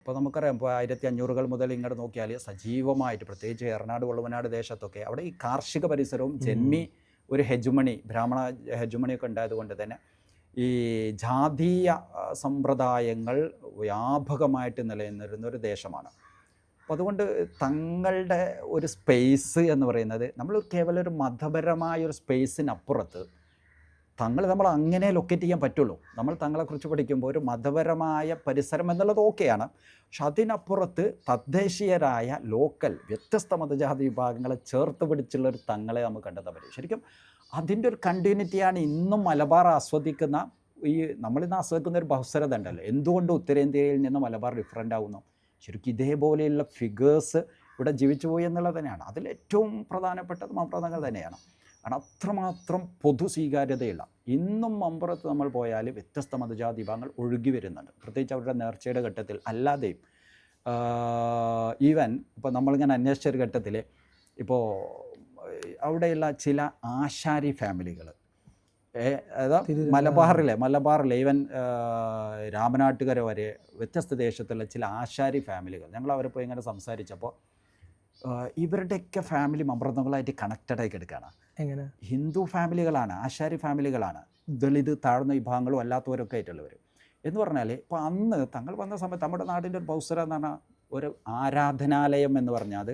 ഇപ്പോൾ നമുക്കറിയാം, ഇപ്പോൾ 1500 മുതൽ ഇങ്ങോട്ട് നോക്കിയാൽ സജീവമായിട്ട്, പ്രത്യേകിച്ച് എറണാട് വള്ളുവനാട് ദേശത്തൊക്കെ അവിടെ ഈ കാർഷിക പരിസരവും ജന്മി ഒരു ഹെജുമണി, ബ്രാഹ്മണ ഹെജുമണിയൊക്കെ ഉണ്ടായതുകൊണ്ട് തന്നെ ഈ ജാതീയ സമ്പ്രദായങ്ങൾ വ്യാപകമായിട്ട് നിലനിന്നിരുന്ന ഒരു ദേശമാണ്. അപ്പോൾ അതുകൊണ്ട് തങ്ങളുടെ ഒരു സ്പേസ് എന്ന് പറയുന്നത് നമ്മൾ കേവലം ഒരു മതപരമായ ഒരു സ്പേസിനപ്പുറത്ത് നമ്മൾ അങ്ങനെ ലൊക്കേറ്റ് ചെയ്യാൻ പറ്റുള്ളൂ. നമ്മൾ തങ്ങളെക്കുറിച്ച് പഠിക്കുമ്പോൾ ഒരു മതപരമായ പരിസരം എന്നുള്ളത് ഓക്കെയാണ്. പക്ഷെ അതിനപ്പുറത്ത് തദ്ദേശീയരായ ലോക്കൽ വ്യത്യസ്ത മതജാതി വിഭാഗങ്ങളെ ചേർത്ത് പിടിച്ചുള്ളൊരു തങ്ങളെ നമുക്ക് കണ്ടെത്താൻ പറ്റും. ശരിക്കും അതിൻ്റെ ഒരു കണ്ടിന്യൂറ്റിയാണ് ഇന്നും മലബാർ ആസ്വദിക്കുന്ന, ഈ നമ്മളിന്ന് ആസ്വദിക്കുന്ന ഒരു ബഹുസ്വരത ഉണ്ടല്ലോ. എന്തുകൊണ്ട് ഉത്തരേന്ത്യയിൽ നിന്ന് മലബാർ ഡിഫറൻ്റ് ആകുന്നു? ശരിക്കും ഇതേപോലെയുള്ള ഫിഗേഴ്സ് ഇവിടെ ജീവിച്ചു പോയി എന്നുള്ളത് തന്നെയാണ്. അതിലേറ്റവും പ്രധാനപ്പെട്ടത് മമ്പ്രതങ്ങൾ തന്നെയാണ്. കാരണം അത്രമാത്രം പൊതു സ്വീകാര്യതയുള്ള, ഇന്നും മമ്പുറത്ത് നമ്മൾ പോയാൽ വ്യത്യസ്ത മതജാതി വിഭാഗങ്ങൾ ഒഴുകി വരുന്നുണ്ട്. പ്രത്യേകിച്ച് അവരുടെ നേർച്ചയുടെ ഘട്ടത്തിൽ അല്ലാതെയും ഈവൻ ഇപ്പോൾ നമ്മളിങ്ങനെ അന്വേഷിച്ചൊരു ഘട്ടത്തിൽ ഇപ്പോൾ അവിടെയുള്ള ചില ആശാരി ഫാമിലികൾ, മലബാറിലെ ഈവൻ രാമനാട്ടുകര വരെ വ്യത്യസ്ത ദേശത്തുള്ള ചില ആശാരി ഫാമിലികൾ, ഞങ്ങൾ അവരെ പോയി ഇങ്ങനെ സംസാരിച്ചപ്പോൾ ഇവരുടെയൊക്കെ ഫാമിലി മമ്പ്രതങ്ങളായിട്ട് കണക്റ്റഡായി കിടക്കുകയാണ്. എങ്ങനെ? ഹിന്ദു ഫാമിലികളാണ്, ആശാരി ഫാമിലികളാണ്, ദളിത് താഴ്ന്ന വിഭാഗങ്ങളും അല്ലാത്തവരൊക്കെ ആയിട്ടുള്ളവർ എന്ന് പറഞ്ഞാൽ. ഇപ്പോൾ അന്ന് തങ്ങൾ വന്ന സമയത്ത് നമ്മുടെ നാടിൻ്റെ ഒരു ബൗസര എന്ന് പറഞ്ഞാൽ ഒരു ആരാധനാലയം എന്ന് പറഞ്ഞാൽ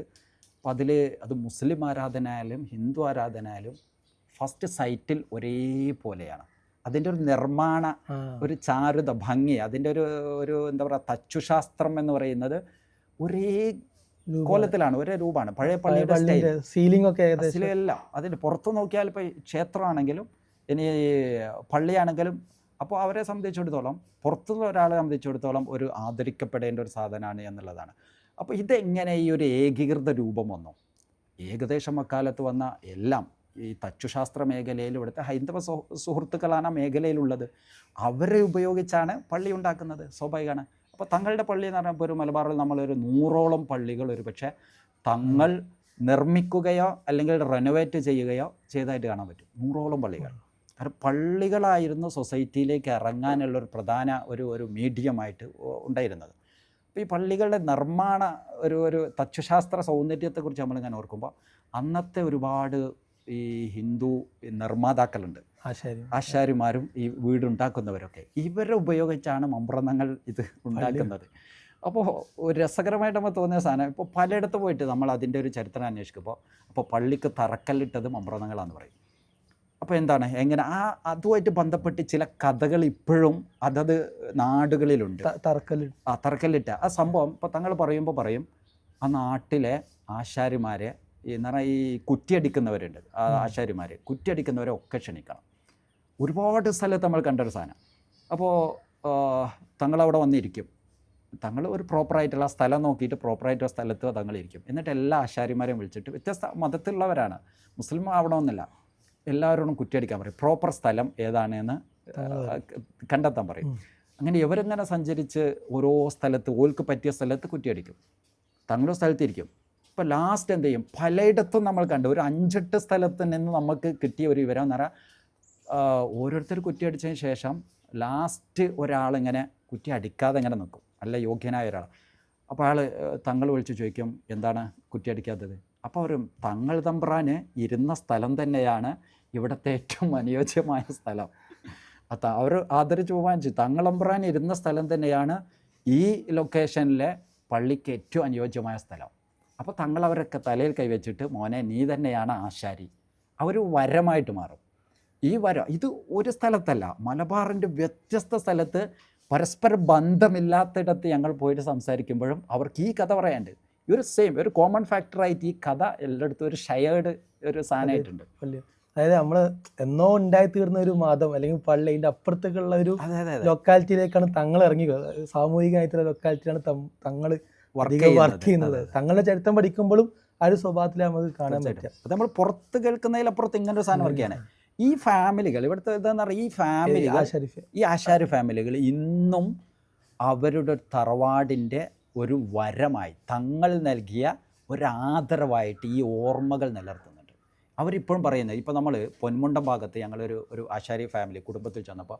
അപ്പോൾ അത് മുസ്ലിം ആരാധനാലയം ഹിന്ദു ആരാധനാലയം ഫസ്റ്റ് സൈറ്റിൽ ഒരേപോലെയാണ്. അതിൻ്റെ ഒരു നിർമ്മാണ ഒരു ചാരുത ഭംഗി, അതിൻ്റെ ഒരു എന്താ പറയുക, തച്ചുശാസ്ത്രം എന്ന് പറയുന്നത് ഒരേ കോലത്തിലാണ്, ഒരേ രൂപമാണ്. പഴയ പള്ളിയുടെ സീലിംഗ് ഒക്കെ എല്ലാം അതിൻ്റെ പുറത്ത് നോക്കിയാൽ ഇപ്പോൾ ക്ഷേത്രമാണെങ്കിലും ഇനി പള്ളിയാണെങ്കിലും, അപ്പോൾ അവരെ സംബന്ധിച്ചിടത്തോളം, പുറത്തുള്ള ഒരാളെ സംബന്ധിച്ചിടത്തോളം ഒരു ആദരിക്കപ്പെടേണ്ട ഒരു സാധനമാണ് എന്നുള്ളതാണ്. അപ്പോൾ ഇതെങ്ങനെ ഈ ഒരു ഏകീകൃത രൂപം വന്നു? ഏകദേശം അക്കാലത്ത് വന്ന എല്ലാം ഈ തച്ചുശാസ്ത്ര മേഖലയിൽ ഇവിടുത്തെ ഹൈന്ദവ സുഹൃത്തുക്കളാണ് ആ മേഖലയിലുള്ളത്. അവരെ ഉപയോഗിച്ചാണ് പള്ളി ഉണ്ടാക്കുന്നത്, സ്വാഭാവികമാണ്. അപ്പോൾ തങ്ങളുടെ പള്ളി എന്ന് പറഞ്ഞാൽ ഇപ്പോൾ ഒരു മലബാറിൽ നമ്മളൊരു 100ഓളം പള്ളികൾ ഒരു പക്ഷേ തങ്ങൾ നിർമ്മിക്കുകയോ അല്ലെങ്കിൽ റെനോവേറ്റ് ചെയ്യുകയോ ചെയ്തതായിട്ട് കാണാൻ പറ്റും. 100ഓളം പള്ളികൾ. കാരണം പള്ളികളായിരുന്നു സൊസൈറ്റിയിലേക്ക് ഇറങ്ങാനുള്ളൊരു പ്രധാന ഒരു മീഡിയമായിട്ട് ഉണ്ടായിരുന്നത്. അപ്പോൾ ഈ പള്ളികളുടെ നിർമ്മാണ ഒരു തച്ചുശാസ്ത്ര സൗന്ദര്യത്തെക്കുറിച്ച് നമ്മളിങ്ങനെ ഓർക്കുമ്പോൾ അന്നത്തെ ഒരുപാട് ഈ ഹിന്ദു നിർമ്മാതാക്കളുണ്ട്, ആശാരിമാരും ഈ വീടുണ്ടാക്കുന്നവരൊക്കെ ഇവരെ ഉപയോഗിച്ചാണ് മമ്പ്രതങ്ങൾ ഇത് ഉണ്ടാക്കുന്നത്. അപ്പോൾ ഒരു രസകരമായിട്ട് നമുക്ക് തോന്നിയ സാധനം, ഇപ്പോൾ പലയിടത്ത് പോയിട്ട് നമ്മൾ അതിൻ്റെ ഒരു ചരിത്രം അന്വേഷിക്കുമ്പോൾ അപ്പോൾ പള്ളിക്ക് തറക്കല്ലിട്ടത് മമ്പ്രതങ്ങളാന്ന് പറയും. അപ്പോൾ എന്താണ്, എങ്ങനെ അതുമായിട്ട് ബന്ധപ്പെട്ട് ചില കഥകൾ ഇപ്പോഴും അതത് നാടുകളിലുണ്ട്. തറക്കല്ലിട്ട ആ സംഭവം ഇപ്പോൾ തങ്ങൾ പറയുമ്പോൾ പറയും, ആ നാട്ടിലെ ആശാരിമാരെ എന്ന് പറഞ്ഞാൽ ഈ കുറ്റിയടിക്കുന്നവരുണ്ട്, ആശാരിമാർ കുറ്റിയടിക്കുന്നവരെ ഒക്കെ ക്ഷണിക്കണം. ഒരുപാട് സ്ഥലത്ത് നമ്മൾ കണ്ടൊരു സാധനം. അപ്പോൾ തങ്ങളവിടെ വന്നിരിക്കും, തങ്ങൾ ഒരു പ്രോപ്പറായിട്ടുള്ള സ്ഥലം നോക്കിയിട്ട് പ്രോപ്പറായിട്ടുള്ള സ്ഥലത്ത് തങ്ങളിരിക്കും. എന്നിട്ട് എല്ലാ ആശാരിമാരെയും വിളിച്ചിട്ട്, വ്യത്യസ്ത മതത്തിലുള്ളവരാണ്, മുസ്ലിം ആവണമെന്നില്ല, എല്ലാവരോടും കുറ്റിയടിക്കാൻ പറയും. പ്രോപ്പർ സ്ഥലം ഏതാണെന്ന് കണ്ടെത്താൻ പറയും. അങ്ങനെ ഇവരിങ്ങനെ സഞ്ചരിച്ച് ഓരോ സ്ഥലത്ത് ഓൽക്ക് പറ്റിയ സ്ഥലത്ത് കുറ്റിയടിക്കും, തങ്ങളുടെ സ്ഥലത്തിരിക്കും. ഇപ്പോൾ ലാസ്റ്റ് എന്ത് ചെയ്യും, പലയിടത്തും നമ്മൾ കണ്ടു ഒരു 5-8 സ്ഥലത്ത് നിന്ന് നമുക്ക് കിട്ടിയ ഒരു വിവരം എന്ന് പറഞ്ഞാൽ, ഓരോരുത്തർ കുറ്റിയടിച്ചതിന് ശേഷം ലാസ്റ്റ് ഒരാളിങ്ങനെ കുറ്റി അടിക്കാതെ ഇങ്ങനെ നിൽക്കും, നല്ല യോഗ്യനായ ഒരാൾ. അപ്പോൾ അയാൾ തങ്ങൾ വിളിച്ച് ചോദിക്കും, എന്താണ് കുറ്റിയടിക്കാത്തത്? അപ്പോൾ അവർ തങ്ങൾ തമ്പ്രാന് ഇരുന്ന സ്ഥലം തന്നെയാണ് ഇവിടുത്തെ ഏറ്റവും അനുയോജ്യമായ സ്ഥലം. അവർ ആദരിച്ച് ബഹുമാനിച്ചു, തങ്ങളമ്പ്രാൻ ഇരുന്ന സ്ഥലം തന്നെയാണ് ഈ ലൊക്കേഷനിലെ പള്ളിക്ക് ഏറ്റവും അനുയോജ്യമായ സ്ഥലം. അപ്പോൾ തങ്ങളവരൊക്കെ തലയിൽ കൈവച്ചിട്ട്, മോനെ നീ തന്നെയാണ് ആശാരി. അവർ വരമായിട്ട് മാറും. ഈ വരം ഇത് ഒരു സ്ഥലത്തല്ല, മലബാറിൻ്റെ വ്യത്യസ്ത സ്ഥലത്ത് പരസ്പര ബന്ധമില്ലാത്തിടത്ത് ഞങ്ങൾ പോയിട്ട് സംസാരിക്കുമ്പോഴും അവർക്ക് ഈ കഥ പറയാനുണ്ട്. ഒരു ഒരു കോമൺ ഫാക്ടറായിട്ട് ഈ കഥ എല്ലായിടത്തും ഒരു ഷെയർഡ് ഒരു സാധനമായിട്ടുണ്ട്. അതായത് നമ്മൾ എന്നോ ഉണ്ടായി തീർന്ന ഒരു മതം അല്ലെങ്കിൽ പള്ളി, അതിൻ്റെ അപ്പുറത്തേക്കുള്ള ഒരു ലൊക്കാലിറ്റിയിലേക്കാണ് തങ്ങൾ ഇറങ്ങി, സാമൂഹികമായിട്ടുള്ള ലൊക്കാലിറ്റിയാണ് തങ്ങൾ വർക്ക് ചെയ്യുന്നത്. തങ്ങളുടെ ചരിത്രം പഠിക്കുമ്പോഴും ആ ഒരു സ്വഭാവത്തിൽ നമുക്ക് കാണാൻ പറ്റുക. അത് നമ്മൾ പുറത്ത് കേൾക്കുന്നതിലപ്പുറത്ത് ഇങ്ങനെ ഒരു സാധനം വർക്കാണ്. ഈ ഫാമിലികൾ ഇവിടുത്തെ എന്താണെന്ന് പറയുക, ഈ ആശാരി ഫാമിലികൾ ഇന്നും അവരുടെ തറവാടിൻ്റെ ഒരു വരമായി തങ്ങൾ നൽകിയ ഒരാദരവായിട്ട് ഈ ഓർമ്മകൾ നിലനിർത്തുന്നുണ്ട്. അവരിപ്പോഴും പറയുന്നത്, ഇപ്പോൾ നമ്മൾ പൊന്മുണ്ടം ഭാഗത്ത് ഞങ്ങളൊരു ആശാരി ഫാമിലി കുടുംബത്തിൽ ചെന്നപ്പോൾ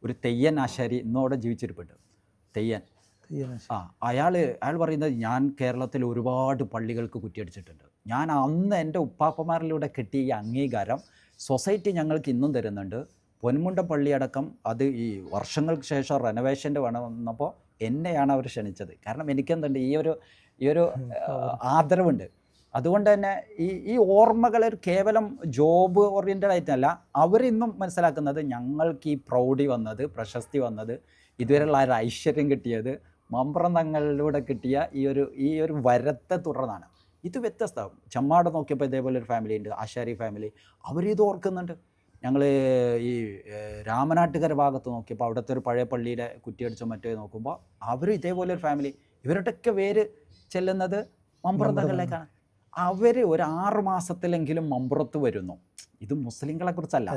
ഒരു തെയ്യൻ ആശാരി ഇന്നോടെ ജീവിച്ചിരിപ്പുണ്ട്. തെയ്യൻ അയാൾ പറയുന്നത്, ഞാൻ കേരളത്തിൽ ഒരുപാട് പള്ളികൾക്ക് കുറ്റിയടിച്ചിട്ടുണ്ട്. ഞാൻ അന്ന് എൻ്റെ ഉപ്പാപ്പമാരിലൂടെ കിട്ടിയ ഈ അംഗീകാരം സൊസൈറ്റി ഞങ്ങൾക്ക് ഇന്നും തരുന്നുണ്ട്. പൊന്മുണ്ട പള്ളിയടക്കം അത് ഈ വർഷങ്ങൾക്ക് ശേഷം റെനോവേഷൻ്റെ വന്നപ്പോൾ എന്നെയാണ് അവർ ക്ഷണിച്ചത്. കാരണം എനിക്കെന്തുണ്ട്, ഈ ഒരു ആദരവുണ്ട്. അതുകൊണ്ട് തന്നെ ഈ ഓർമ്മകൾ കേവലം ജോബ് ഓറിയൻറ്റഡ് ആയിട്ടല്ല, അവരിന്നും മനസ്സിലാക്കുന്നത് ഞങ്ങൾക്ക് ഈ പ്രൗഢി വന്നത്, പ്രശസ്തി വന്നത്, ഇതുവരെയുള്ള ഒരു ഐശ്വര്യം കിട്ടിയത് മമ്പ്രം തങ്ങളിലൂടെ കിട്ടിയ ഈ ഒരു വരത്തെ തുടർന്നാണ്. ഇത് വ്യത്യസ്തം. ചമ്മാട് നോക്കിയപ്പോൾ ഇതേപോലെ ഒരു ഫാമിലി ഉണ്ട്, ആശാരി ഫാമിലി. അവരിത് ഓർക്കുന്നുണ്ട്. ഞങ്ങൾ ഈ രാമനാട്ടുകര ഭാഗത്ത് നോക്കിയപ്പോൾ അവിടുത്തെ ഒരു പഴയ പള്ളിയുടെ കുറ്റിയടിച്ചോ മറ്റോ നോക്കുമ്പോൾ അവരും ഇതേപോലെ ഒരു ഫാമിലി. ഇവരുടെയൊക്കെ പേര് ചെല്ലുന്നത് മമ്പ്രം തങ്ങളിലേക്കാണ്. അവർ ഒരു 6 മാസത്തിലെങ്കിലും മമ്പുറത്ത് വരുന്നു. ഇത് മുസ്ലിങ്ങളെ കുറിച്ചല്ല.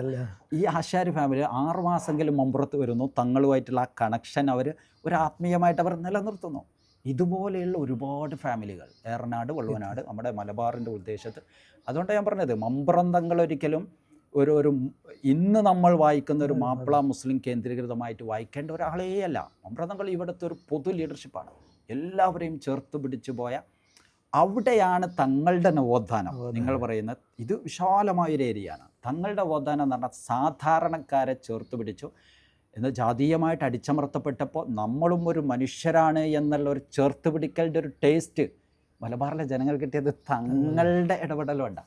ഈ ആശാരി ഫാമിലി 6 മാസമെങ്കിലും മമ്പുറത്ത് വരുന്നു. തങ്ങളുമായിട്ടുള്ള ആ കണക്ഷൻ അവർ ഒരു ആത്മീയമായിട്ട് അവർ നിലനിർത്തുന്നു. ഇതുപോലെയുള്ള ഒരുപാട് ഫാമിലികൾ ഏറനാട്, വള്ളുവനാട്, നമ്മുടെ മലബാറിൻ്റെ ഉദ്ദേശത്ത്. അതുകൊണ്ടാണ് ഞാൻ പറഞ്ഞത്, മമ്പുറം തങ്ങൾ ഒരിക്കലും ഒരു ഇന്ന് നമ്മൾ വായിക്കുന്ന ഒരു മാപ്പിള മുസ്ലിം കേന്ദ്രീകൃതമായിട്ട് വായിക്കേണ്ട ഒരാളേ അല്ല. മമ്പ്രം തങ്ങൾ ഇവിടുത്തെ ഒരു പൊതു ലീഡർഷിപ്പാണ്. എല്ലാവരെയും ചേർത്ത് പിടിച്ചു പോയ, അവിടെയാണ് തങ്ങളുടെ നവോത്ഥാനം. നിങ്ങൾ പറയുന്നത് ഇത് വിശാലമായൊരു ഏരിയയാണ്. തങ്ങളുടെ നവോത്ഥാനം എന്ന് പറഞ്ഞാൽ സാധാരണക്കാരെ ചേർത്ത് പിടിച്ചു. എന്നാൽ ജാതീയമായിട്ട് അടിച്ചമർത്തപ്പെട്ടപ്പോൾ നമ്മളും ഒരു മനുഷ്യരാണ് എന്നുള്ള ഒരു ചേർത്ത് പിടിക്കലിൻ്റെ ഒരു ടേസ്റ്റ് മലബാറിലെ ജനങ്ങൾ കിട്ടിയത് തങ്ങളുടെ ഇടപെടലുണ്ട്.